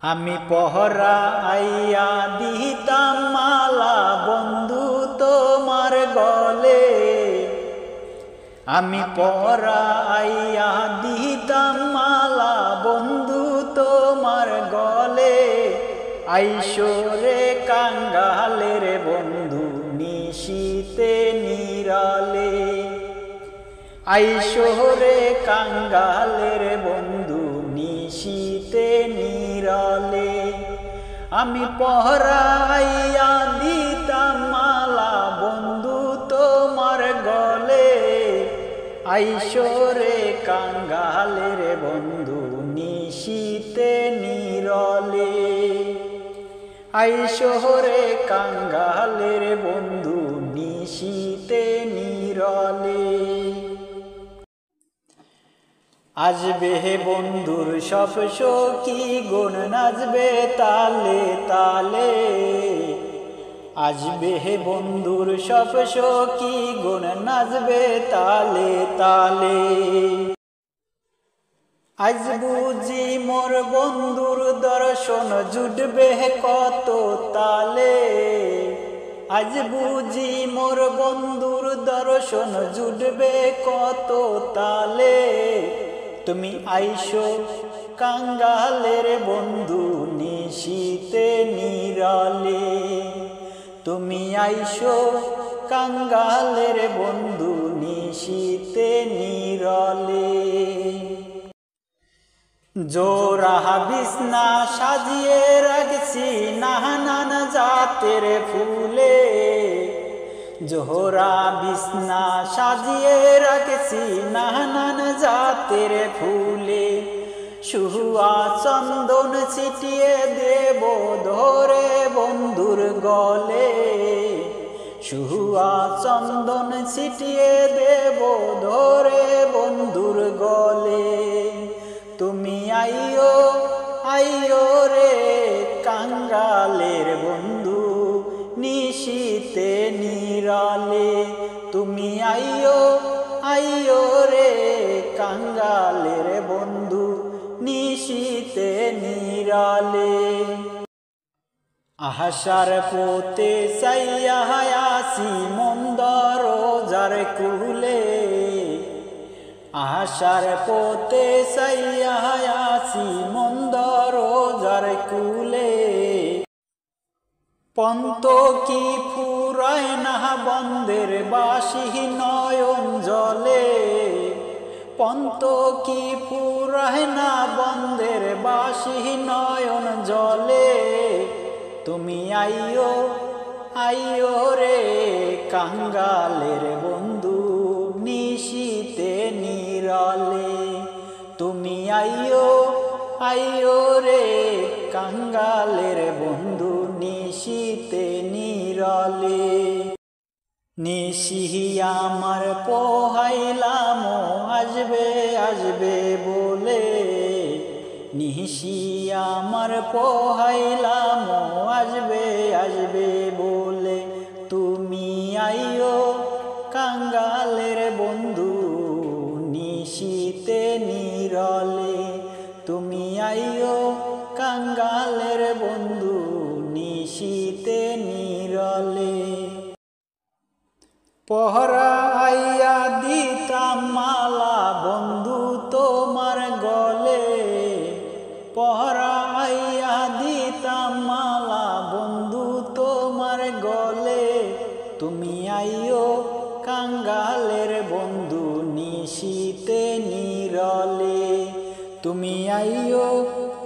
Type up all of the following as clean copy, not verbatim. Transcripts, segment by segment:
আমি পহরা আইয়া দিতাম মালা বন্ধু তোমার গলে, আমি পহরা আইয়া দিতাম মালা বন্ধু তোমার গলে। আইসো রে কাঙ্গালের বন্ধু নিশীতে নিরালে, আইসো রে কাঙ্গালের বন্ধু নিশীতে নিরালে। আমি পহরা আইয়া দিতাম মালা বন্ধু তোমার গলে, আইসো রে কাঙ্গালের বন্ধু নিশীতে নিরলে, আইসো রে কাঙ্গালের বন্ধু নিশীতে নিরলে। আসবে হে বন্ধুর সব সখী গুণ নাচবে তালে তালে, আসবে হে বন্ধুর সব সখী গুণ নাচবে তালে তালে। আজ বুঝি মোর বন্ধুর দর্শন জুটবে কত তালে, আজ বুঝি মোর বন্ধুর দর্শন জুটবে কত তালে। তুমি আইসো কাঙ্গালের বন্ধু নিশীতে নিরালে, তুমি আইসো কাঙ্গালের বন্ধু নিশীতে নিরালে। জোড়া বিছনা সাজিয়ে রাখছি নানান জাতের ফুলে, জোড়া বিছনা সাজিয়ে রাখছি নানান জাতের ফুলে। সুয়া চন্দন ছিটিয়ে দেব ধরে বন্ধুর গলে, সুয়া চন্দন ছিটিয়ে দেব ধরে বন্ধুর গলে। তুমি আইও আইও রে কাঙ্গালের বন্ধু নিশীতে নিরালে, তুমি আইও আইও রে কাঙ্গালের বন্ধু নিশীতে নিরালে। আশার পথে চাইয়া আসি মন্দর যার কুলে, আশার পথে চাইয়া আসি মন্দর যার কুলে। পন্ত কি ফুরায় না বন্দের বাসি নয়ন জলে, পন্ত কি ফুরায় না বন্দের বাসি নয়ন জলে। তুমি আইও আইও রে কাঙ্গালের বন্ধু নিশীতে নিরালে, তুমি আইও আইও রে কাঙ্গালের বন্ধু নিশীতে নিরালে। নিশি আমার পোহাইলাম আসবে আসবে বলে, নিশি আমার পোহাইলাম আসবে আসবে বলে। তুমি আইও কাঙ্গালের বন্ধু নিশীতে নিরালে, তুমি আইও কাঙ্গালের বন্ধু নিশীতে নিরালে। পহরা আইয়া দিতাম মালা বন্ধু তোমার গলে, পহরা আইয়া দিতাম মালা বন্ধু তোমার গলে। তুমি আইও কাঙ্গালের বন্ধু নিশীতে নিরালে, তুমি আইও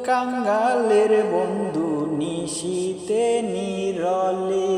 কাঙ্গালের বন্ধু নিশীতে নিরালে।